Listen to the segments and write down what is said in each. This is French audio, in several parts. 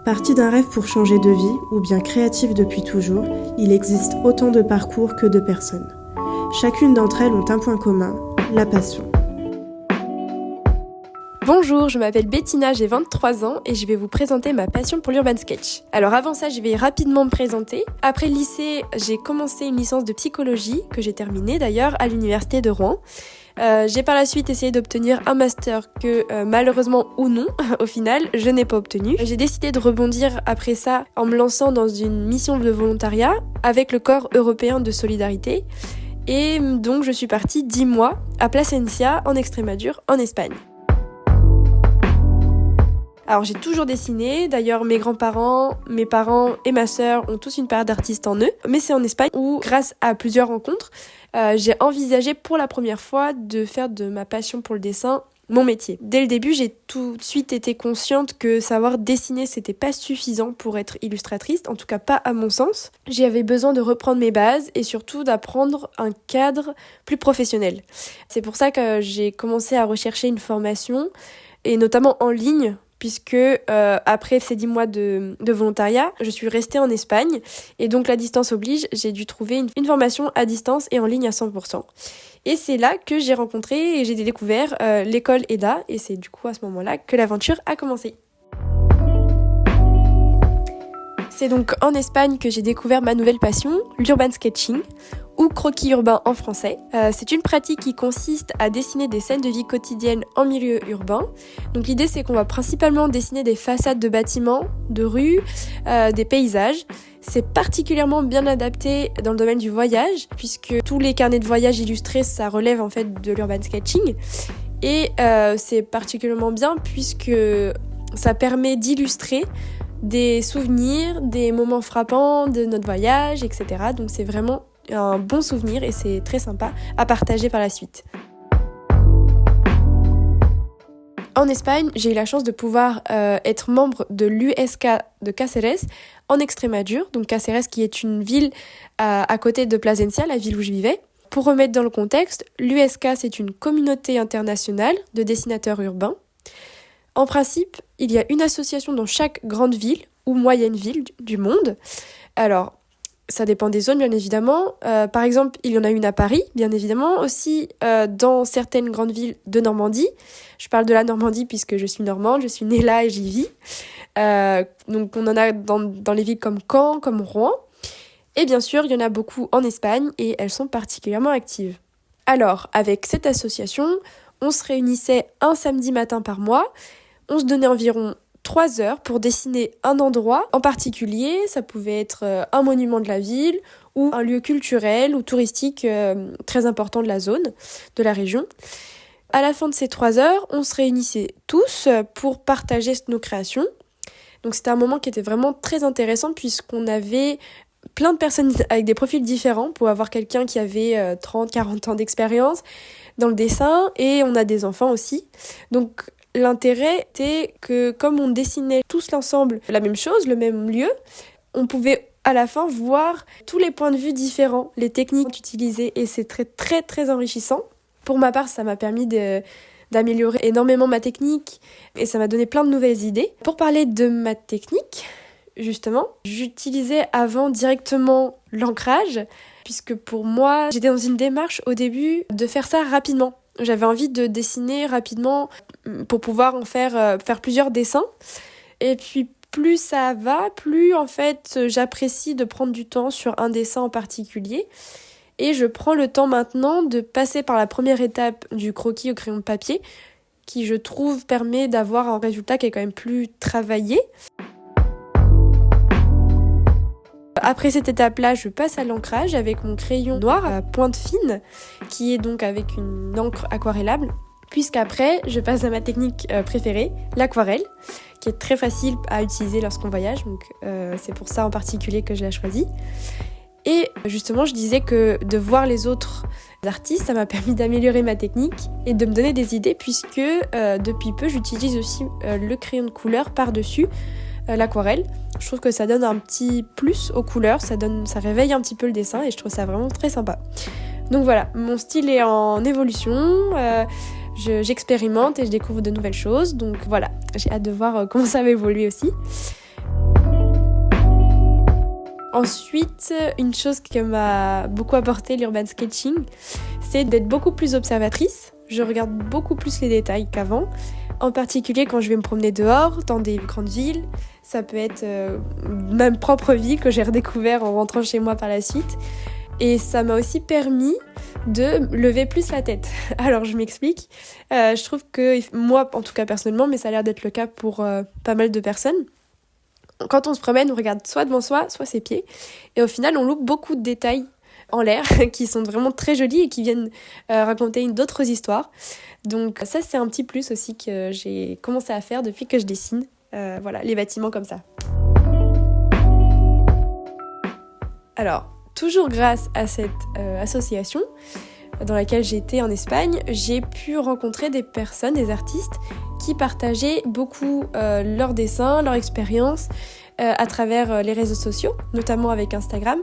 Parti d'un rêve pour changer de vie, ou bien créatif depuis toujours, il existe autant de parcours que de personnes. Chacune d'entre elles ont un point commun, la passion. Bonjour, je m'appelle Bettina, j'ai 23 ans et je vais vous présenter ma passion pour l'urban sketch. Alors avant ça, je vais rapidement me présenter. Après le lycée, j'ai commencé une licence de psychologie, que j'ai terminée d'ailleurs à l'université de Rouen. J'ai par la suite essayé d'obtenir un master que malheureusement ou non, au final, je n'ai pas obtenu. J'ai décidé de rebondir après ça en me lançant dans une mission de volontariat avec le Corps européen de solidarité. Et donc je suis partie 10 mois à Plasencia, en Extrémadure, en Espagne. Alors j'ai toujours dessiné, d'ailleurs mes grands-parents, mes parents et ma sœur ont tous une part d'artiste en eux, mais c'est en Espagne où, grâce à plusieurs rencontres, j'ai envisagé pour la première fois de faire de ma passion pour le dessin mon métier. Dès le début, j'ai tout de suite été consciente que savoir dessiner, c'était pas suffisant pour être illustratrice, en tout cas pas à mon sens. J'avais besoin de reprendre mes bases et surtout d'apprendre un cadre plus professionnel. C'est pour ça que j'ai commencé à rechercher une formation, et notamment en ligne, puisque après ces 10 mois de volontariat, je suis restée en Espagne et donc la distance oblige, j'ai dû trouver une formation à distance et en ligne à 100%. Et c'est là que j'ai rencontré et j'ai découvert l'école EDA et c'est du coup à ce moment-là que l'aventure a commencé. C'est donc en Espagne que j'ai découvert ma nouvelle passion, l'urban sketching, ou croquis urbain en français. C'est une pratique qui consiste à dessiner des scènes de vie quotidienne en milieu urbain. Donc l'idée c'est qu'on va principalement dessiner des façades de bâtiments, de rues, des paysages. C'est particulièrement bien adapté dans le domaine du voyage, puisque tous les carnets de voyage illustrés, ça relève en fait de l'urban sketching. Et c'est particulièrement bien puisque ça permet d'illustrer des souvenirs, des moments frappants de notre voyage, etc. Donc c'est vraiment un bon souvenir et c'est très sympa à partager par la suite. En Espagne, j'ai eu la chance de pouvoir être membre de l'USK de Cáceres en Extrémadure, donc Cáceres qui est une ville à côté de Plasencia, la ville où je vivais. Pour remettre dans le contexte, l'USK c'est une communauté internationale de dessinateurs urbains. En principe, il y a une association dans chaque grande ville ou moyenne ville du monde. Alors, ça dépend des zones, bien évidemment. Par exemple, il y en a une à Paris, bien évidemment. Aussi, dans certaines grandes villes de Normandie. Je parle de la Normandie puisque je suis normande, je suis née là et j'y vis. Donc, on en a dans les villes comme Caen, comme Rouen. Et bien sûr, il y en a beaucoup en Espagne et elles sont particulièrement actives. Alors, avec cette association, on se réunissait un samedi matin par mois. On se donnait environ 3 heures pour dessiner un endroit en particulier. Ça pouvait être un monument de la ville ou un lieu culturel ou touristique très important de la zone, de la région. À la fin de ces 3 heures, on se réunissait tous pour partager nos créations. Donc c'était un moment qui était vraiment très intéressant puisqu'on avait plein de personnes avec des profils différents pour avoir quelqu'un qui avait 30-40 ans d'expérience dans le dessin et on a des enfants aussi. Donc l'intérêt était que comme on dessinait tous l'ensemble la même chose, le même lieu, on pouvait à la fin voir tous les points de vue différents, les techniques utilisées et c'est très très très enrichissant. Pour ma part, ça m'a permis d'améliorer énormément ma technique et ça m'a donné plein de nouvelles idées. Pour parler de ma technique, justement, j'utilisais avant directement l'ancrage puisque pour moi, j'étais dans une démarche au début de faire ça rapidement. J'avais envie de dessiner rapidement pour pouvoir en faire plusieurs dessins. Et puis plus ça va, plus en fait j'apprécie de prendre du temps sur un dessin en particulier. Et je prends le temps maintenant de passer par la première étape du croquis au crayon de papier, qui je trouve permet d'avoir un résultat qui est quand même plus travaillé. Après cette étape-là, je passe à l'ancrage avec mon crayon noir à pointe fine, qui est donc avec une encre aquarellable. Puisqu'après, je passe à ma technique préférée, l'aquarelle, qui est très facile à utiliser lorsqu'on voyage, donc c'est pour ça en particulier que je l'ai choisie. Et justement, je disais que de voir les autres artistes, ça m'a permis d'améliorer ma technique et de me donner des idées, puisque depuis peu, j'utilise aussi le crayon de couleur par-dessus l'aquarelle. Je trouve que ça donne un petit plus aux couleurs, ça réveille un petit peu le dessin et je trouve ça vraiment très sympa. Donc voilà, mon style est en évolution, j'expérimente et je découvre de nouvelles choses, donc voilà, j'ai hâte de voir comment ça va évoluer aussi. Ensuite, une chose qui m'a beaucoup apporté l'urban sketching, c'est d'être beaucoup plus observatrice. Je regarde beaucoup plus les détails qu'avant, en particulier quand je vais me promener dehors, dans des grandes villes. Ça peut être ma propre ville que j'ai redécouvert en rentrant chez moi par la suite. Et ça m'a aussi permis de lever plus la tête. Alors je m'explique, je trouve que moi, en tout cas personnellement, mais ça a l'air d'être le cas pour pas mal de personnes, quand on se promène, on regarde soit devant soi, soit ses pieds, et au final on loupe beaucoup de détails en l'air qui sont vraiment très jolis et qui viennent raconter d'autres histoires. Donc ça c'est un petit plus aussi que j'ai commencé à faire depuis que je dessine voilà, les bâtiments comme ça. Alors, toujours grâce à cette association dans laquelle j'étais en Espagne, j'ai pu rencontrer des personnes, des artistes qui partageaient beaucoup leurs dessins, leur expérience à travers les réseaux sociaux, notamment avec Instagram.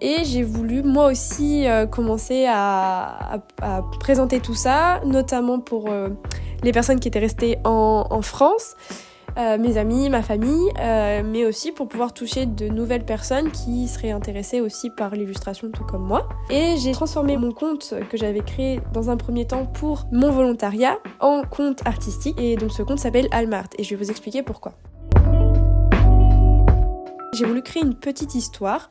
Et j'ai voulu moi aussi commencer à présenter tout ça, notamment pour les personnes qui étaient restées en France, mes amis, ma famille, mais aussi pour pouvoir toucher de nouvelles personnes qui seraient intéressées aussi par l'illustration tout comme moi. Et j'ai transformé mon compte que j'avais créé dans un premier temps pour mon volontariat en compte artistique, et donc ce compte s'appelle Almart, et je vais vous expliquer pourquoi. J'ai voulu créer une petite histoire,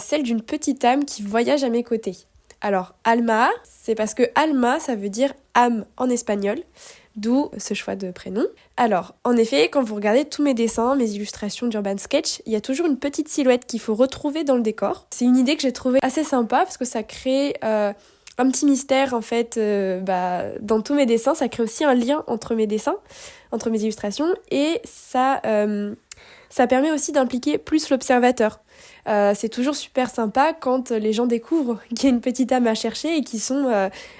celle d'une petite âme qui voyage à mes côtés. Alors Alma, c'est parce que Alma ça veut dire âme en espagnol, d'où ce choix de prénom. Alors, en effet, quand vous regardez tous mes dessins, mes illustrations d'urban sketch, il y a toujours une petite silhouette qu'il faut retrouver dans le décor. C'est une idée que j'ai trouvée assez sympa parce que ça crée un petit mystère en fait dans tous mes dessins. Ça crée aussi un lien entre mes dessins, entre mes illustrations, et ça permet aussi d'impliquer plus l'observateur. C'est toujours super sympa quand les gens découvrent qu'il y a une petite âme à chercher et qu'ils sont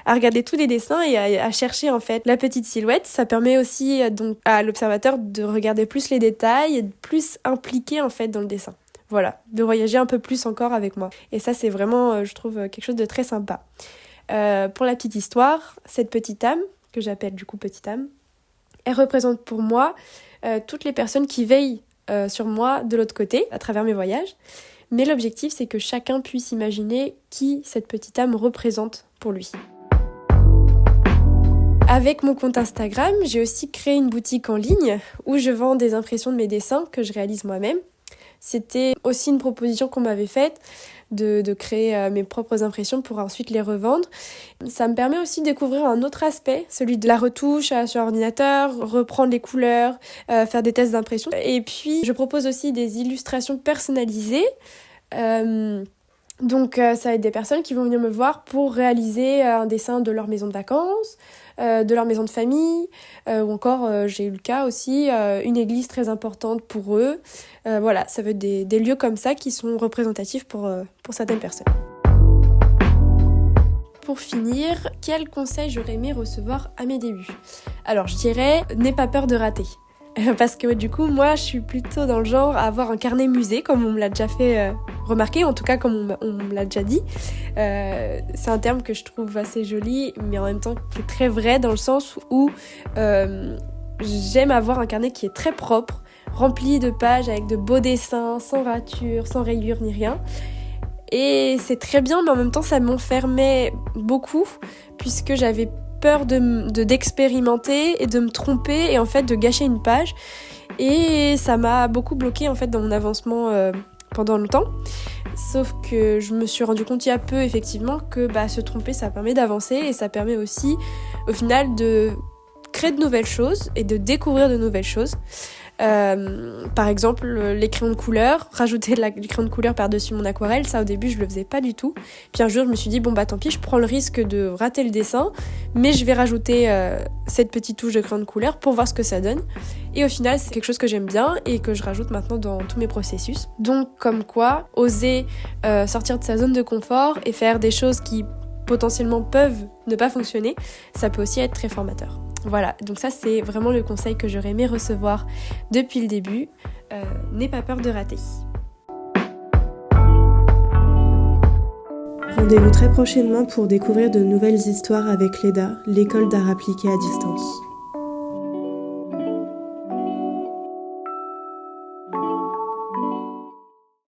à regarder tous les dessins et à chercher en fait la petite silhouette. Ça permet aussi donc à l'observateur de regarder plus les détails et de plus impliquer en fait dans le dessin. Voilà, de voyager un peu plus encore avec moi. Et ça c'est vraiment, je trouve, quelque chose de très sympa. Pour la petite histoire, cette petite âme, que j'appelle du coup petite âme, elle représente pour moi toutes les personnes qui veillent sur moi de l'autre côté, à travers mes voyages. Mais l'objectif, c'est que chacun puisse imaginer qui cette petite âme représente pour lui. Avec mon compte Instagram, j'ai aussi créé une boutique en ligne où je vends des impressions de mes dessins que je réalise moi-même. C'était aussi une proposition qu'on m'avait faite de créer mes propres impressions pour ensuite les revendre. Ça me permet aussi de découvrir un autre aspect, celui de la retouche sur ordinateur, reprendre les couleurs, faire des tests d'impression. Et puis, je propose aussi des illustrations personnalisées. Donc, ça va être des personnes qui vont venir me voir pour réaliser un dessin de leur maison de vacances, de leur maison de famille, ou encore, j'ai eu le cas aussi, une église très importante pour eux. Voilà, ça veut être des lieux comme ça qui sont représentatifs pour certaines personnes. Pour finir, quel conseil j'aurais aimé recevoir à mes débuts ? Alors, je dirais, n'aie pas peur de rater. Parce que du coup, moi, je suis plutôt dans le genre à avoir un carnet musée, comme on me l'a déjà fait remarquer, en tout cas comme on me l'a déjà dit. C'est un terme que je trouve assez joli, mais en même temps qui est très vrai, dans le sens où j'aime avoir un carnet qui est très propre, rempli de pages avec de beaux dessins, sans rature, sans rayures ni rien. Et c'est très bien, mais en même temps, ça m'enfermait beaucoup, puisque j'avais peur d'expérimenter et de me tromper et en fait de gâcher une page. Et ça m'a beaucoup bloquée en fait dans mon avancement pendant longtemps. Sauf que je me suis rendu compte il y a peu effectivement que se tromper ça permet d'avancer, et ça permet aussi au final de créer de nouvelles choses et de découvrir de nouvelles choses. Par exemple, les crayons de couleur, rajouter du crayon de couleur par-dessus mon aquarelle, ça au début je le faisais pas du tout. Puis un jour je me suis dit tant pis, je prends le risque de rater le dessin, mais je vais rajouter cette petite touche de crayon de couleur pour voir ce que ça donne. Et au final c'est quelque chose que j'aime bien et que je rajoute maintenant dans tous mes processus. Donc comme quoi, oser sortir de sa zone de confort et faire des choses qui potentiellement peuvent ne pas fonctionner, ça peut aussi être très formateur. Voilà, donc ça c'est vraiment le conseil que j'aurais aimé recevoir depuis le début. N'aie pas peur de rater. Rendez-vous très prochainement pour découvrir de nouvelles histoires avec l'EDA, l'école d'art appliqué à distance.